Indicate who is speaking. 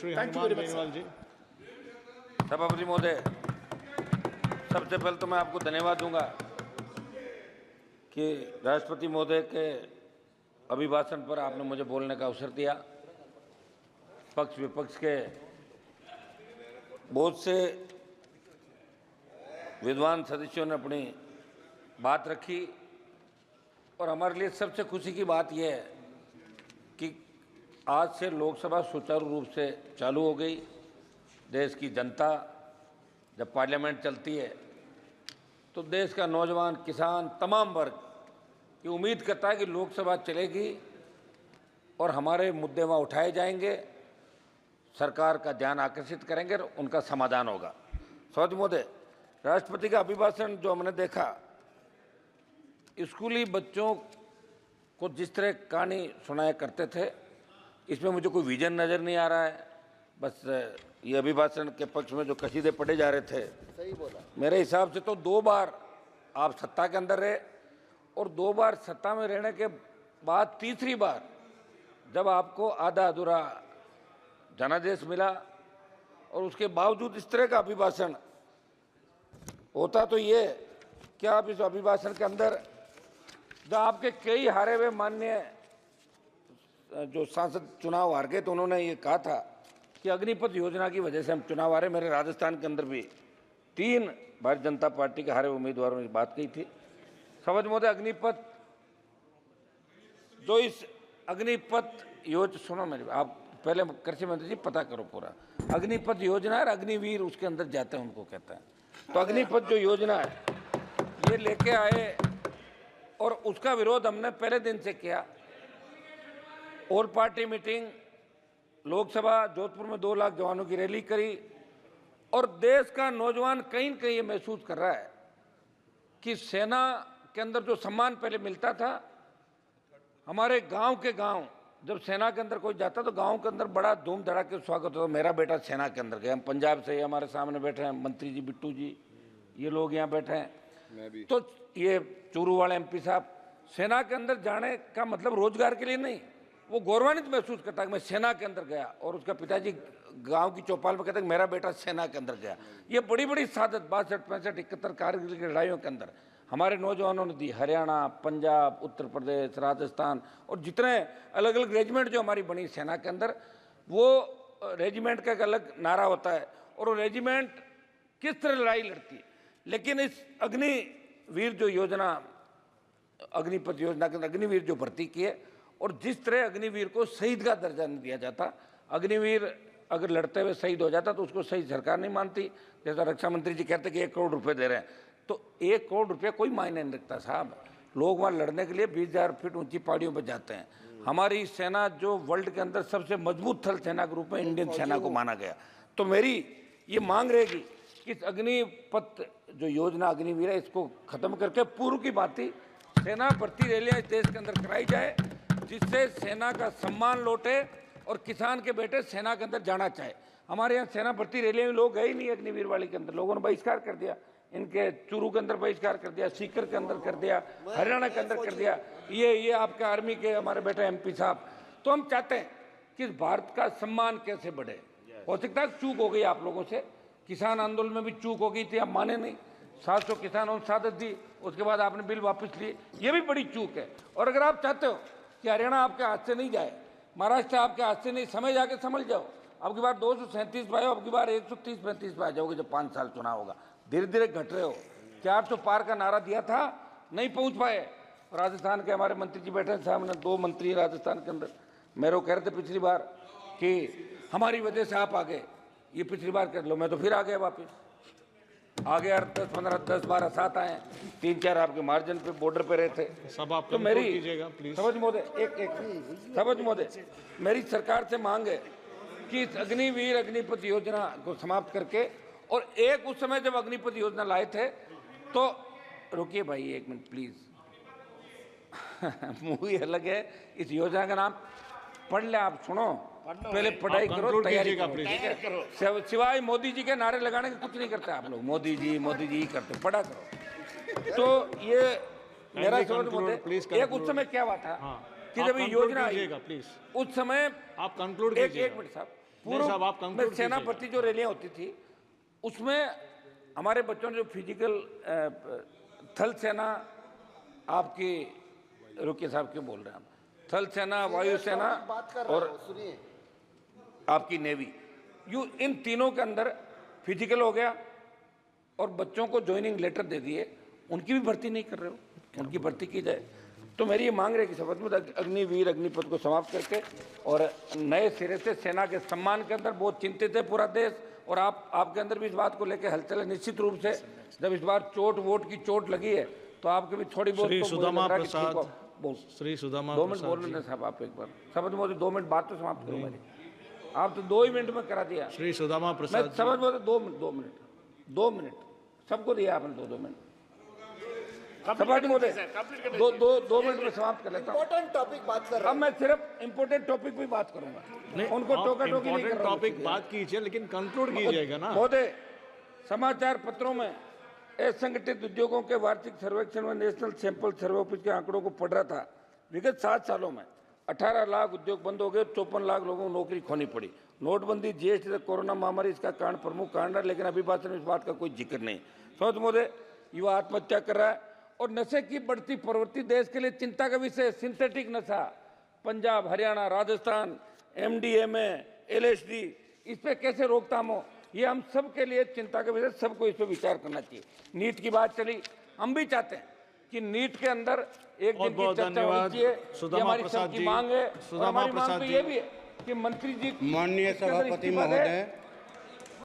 Speaker 1: Shri
Speaker 2: Thank you
Speaker 1: Hanuman
Speaker 2: very much,
Speaker 1: Beniwal जी।
Speaker 3: सभापति महोदय, सबसे पहले तो मैं आपको धन्यवाद दूंगा कि राष्ट्रपति महोदय के अभिभाषण पर आपने मुझे बोलने का अवसर दिया। पक्ष विपक्ष के बहुत से विद्वान सदस्यों ने अपनी बात रखी और हमारे लिए सबसे खुशी की बात यह है कि आज से लोकसभा सुचारू रूप से चालू हो गई। देश की जनता जब पार्लियामेंट चलती है तो देश का नौजवान, किसान, तमाम वर्ग ये उम्मीद करता है कि लोकसभा चलेगी और हमारे मुद्दे वहाँ उठाए जाएंगे, सरकार का ध्यान आकर्षित करेंगे और उनका समाधान होगा। सभापति महोदय, राष्ट्रपति का अभिभाषण जो हमने देखा, स्कूली बच्चों को जिस तरह कहानी सुनाया करते थे, इसमें मुझे कोई विजन नज़र नहीं आ रहा है। बस ये अभिभाषण के पक्ष में जो कसीदे पढ़े जा रहे थे,
Speaker 2: सही बोला।
Speaker 3: मेरे हिसाब से तो 2 बार आप सत्ता के अंदर रहे और 2 बार सत्ता में रहने के बाद तीसरी बार जब आपको आधा अधूरा जनादेश मिला और उसके बावजूद इस तरह का अभिभाषण होता, तो ये क्या आप इस अभिभाषण के अंदर जो आपके कई हारे हुए माननीय जो सांसद चुनाव हार गए, तो उन्होंने ये कहा था कि अग्निपथ योजना की वजह से हम चुनाव हारे। मेरे राजस्थान के अंदर भी 3 भारतीय जनता पार्टी के हारे उम्मीदवारों ने बात कही थी। सभापति महोदय, अग्निपथ जो इस अग्निपथ योजना, सुनो मेरी, आप पहले कृषि मंत्री जी पता करो पूरा। अग्निपथ योजना है, अग्निवीर उसके अंदर जाते हैं, उनको कहते हैं। तो अग्निपथ जो योजना है ये लेके आए और उसका विरोध हमने पहले दिन से किया। All party meeting, Lok Sabha Jodhpur में 2 लाख जवानों की रैली करी और देश का नौजवान कहीं न कहीं ये महसूस कर रहा है कि सेना के अंदर जो सम्मान पहले मिलता था, हमारे गांव के गांव जब सेना के अंदर कोई जाता तो गांव के अंदर बड़ा धूम धड़ाके स्वागत होता। मेरा बेटा सेना के अंदर गया। हम पंजाब से, हमारे सामने बैठे हैं मंत्री जी, बिट्टू जी, ये लोग यहाँ बैठे हैं। तो ये चूरू वाले MP साहब, सेना के अंदर जाने का मतलब रोजगार के लिए नहीं, वो गौरवान्वित महसूस करता है कि मैं सेना के अंदर गया। और उसका पिताजी गांव की चौपाल में कहते हैं मेरा बेटा सेना के अंदर गया। ये बड़ी बड़ी सादत 62, 65, 71 कारगिल की लड़ाइयों के अंदर हमारे नौजवानों ने दी। हरियाणा, पंजाब, उत्तर प्रदेश, राजस्थान और जितने अलग अलग रेजिमेंट जो हमारी बनी सेना के अंदर, वो रेजिमेंट का एक अलग नारा होता है और वो रेजिमेंट किस तरह लड़ाई लड़ती है। लेकिन इस अग्निवीर जो योजना, अग्निपथ योजना के अंदर अग्निवीर जो भर्ती किए और जिस तरह अग्निवीर को शहीद का दर्जा नहीं दिया जाता, अग्निवीर अगर लड़ते हुए शहीद हो जाता तो उसको शहीद सरकार नहीं मानती। जैसा रक्षा मंत्री जी कहते कि 1 करोड़ रुपए दे रहे हैं, तो 1 करोड़ रुपये कोई मायने नहीं रखता साहब। लोग वहाँ लड़ने के लिए 20,000 फीट ऊंची पहाड़ियों पर जाते हैं। हमारी सेना जो वर्ल्ड के अंदर सबसे मजबूत थल सेना के रूप में इंडियन सेना को माना गया। तो मेरी ये मांग रहेगी कि इस अग्निपथ जो योजना अग्निवीर है, इसको खत्म करके पूर्व की भांति सेना भर्ती रैलियाँ इस देश के अंदर कराई जाए, जिससे सेना का सम्मान लौटे और किसान के बेटे सेना के अंदर जाना चाहे। हमारे यहाँ सेना भर्ती रैलियाँ में लोग गए ही नहीं अग्निवीर वाली के अंदर, लोगों ने बहिष्कार कर दिया। इनके चूरू के अंदर बहिष्कार कर दिया, सीकर के अंदर कर दिया, हरियाणा के अंदर कर दिया। ये आपके आर्मी के हमारे बेटे MP साहब। तो हम चाहते हैं कि भारत का सम्मान कैसे बढ़े। हो सकता है चूक हो गई आप लोगों से, किसान आंदोलन में भी चूक हो गई थी, आप माने नहीं। 700 किसानों ने शहादत दी, उसके बाद आपने बिल वापस लिए, ये भी बड़ी चूक है। और अगर आप चाहते हो कि हरियाणा आपके हाथ से नहीं जाए, महाराष्ट्र आपके हाथ से नहीं, समय जाके समझ जाओ। अब की बार 237 पे आओ, अब की बार 130-35 पे आ जाओगे जब 5 साल चुनाव होगा। धीरे धीरे घट रहे हो। 400 पार का नारा दिया था, नहीं पहुंच पाए। राजस्थान के हमारे मंत्री जी बैठे सामने, 2 मंत्री राजस्थान के अंदर, मेरे को कह रहे थे पिछली बार कि हमारी वजह से आप आ गए, ये पिछली बार कर लो। मैं तो फिर आ गया वापस, आ गया 10, 15, 10, 12, 7 आए, 3-4 आपके मार्जिन पे बॉर्डर पे रहे थे।
Speaker 1: सब आप
Speaker 3: तो मेरी
Speaker 1: समझ
Speaker 3: महोदय, मेरी सरकार से मांग है कि इस अग्निवीर अग्निपथ योजना को समाप्त करके, और एक उस समय जब अग्निपथ योजना लाए थे तो, रुकिए भाई 1 मिनट प्लीज, मूवी अलग है, इस योजना का नाम पढ़ ले, आप सुनो, पहले पढ़ाई करो, तैयारी करो। सिवाय मोदी जी के नारे लगाने के कुछ नहीं करते आप लोग, मोदी जी ही करते, पढ़ा करो। तो ये मेरा समझ मुद्दे, एक उस समय क्या हुआ था कि जब ये योजना आई, उस समय
Speaker 1: आप कंक्लूड
Speaker 3: एक मिनट साहब,
Speaker 1: साहब, आप conclude कीजिए।
Speaker 3: सेनापति जो रैलियां होती थी उसमें हमारे बच्चों ने जो फिजिकल थल सेना आपकी, रुकिए साहब क्यों बोल रहे हैं हम, थल सेना, वायुसेना और आपकी नेवी, इन तीनों के अंदर फिजिकल हो गया और बच्चों को ज्वाइनिंग लेटर दे दिए, उनकी भी भर्ती नहीं कर रहे हो, उनकी भर्ती की जाए। तो मेरी ये मांग रही है कि शपथ में अग्निवीर अग्निपथ को समाप्त करके और नए सिरे से सेना के सम्मान के अंदर बहुत चिंतित है पूरा देश, और आपके अंदर भी इस बात को लेकर हलचल है। निश्चित रूप से जब इस बार वोट की चोट लगी है तो आपके भी थोड़ी बहुत
Speaker 1: श्री
Speaker 3: तो
Speaker 1: सुदामा
Speaker 3: मुझे लग रहा है कि
Speaker 1: प्रसाद,
Speaker 3: ठीक हो। बोल
Speaker 1: श्री सुदामा
Speaker 3: 2 मिनट
Speaker 1: प्रसाद
Speaker 3: बोल
Speaker 1: जी।
Speaker 3: रहे साहब आप एक बार, शपथ मोदी 2 मिनट बात तो समाप्त करो मेरी, आप तो 2 ही मिनट में करा दिया।
Speaker 1: श्री सुदामा
Speaker 3: मैं
Speaker 1: प्रसाद जी।
Speaker 3: समझ बोलते 2 मिनट सबको दिया आपने, 2 मिनट सभापति महोदय, 2 मिनट में समाप्त कर लेता हूँ।
Speaker 2: इम्पोर्टेंट टॉपिक बात कर रहे
Speaker 3: अब मैं सिर्फ इम्पोर्टेंट टॉपिक पे बात करूंगा,
Speaker 1: नहीं,
Speaker 3: उनको
Speaker 1: आप
Speaker 3: टोका टोकी नहीं
Speaker 1: important
Speaker 3: कर रहा हूं।
Speaker 1: टॉपिक बात कीजिए, लेकिन कंक्लूड कीजिएगा ना।
Speaker 3: महोदय, समाचार पत्रों में असंगठित उद्योगों के वार्षिक सर्वेक्षण में नेशनल सैंपल सर्वे ऑफिस के आंकड़ों को पढ़ रहा था। विगत 7 सालों में 18 लाख उद्योग बंद हो गए, 54 लाख लोगों को नौकरी खोनी पड़ी। नोटबंदी, जीएसटी तक कोरोना महामारी इसका कारण, प्रमुख कारण है, लेकिन अभी बात में इस बात का कोई जिक्र नहीं। समझ महोदय, युवा आत्महत्या कर रहा है और नशे की बढ़ती प्रवृत्ति देश के लिए चिंता का विषय। सिंथेटिक नशा, पंजाब, हरियाणा, राजस्थान, एमडीएमए, एलएसडी, इस पे कैसे रोकथाम हो, ये हम सब के लिए चिंता का विषय, सबको इस पर विचार करना चाहिए। नीट की बात चली, हम भी चाहते हैं कि नीट के अंदर एक दिन की चर्चा होनी चाहिए, ये हमारी सबकी मांग है। और हमारी मांग तो ये भी है कि मंत्री जी
Speaker 4: माननीय सभापति महोदय,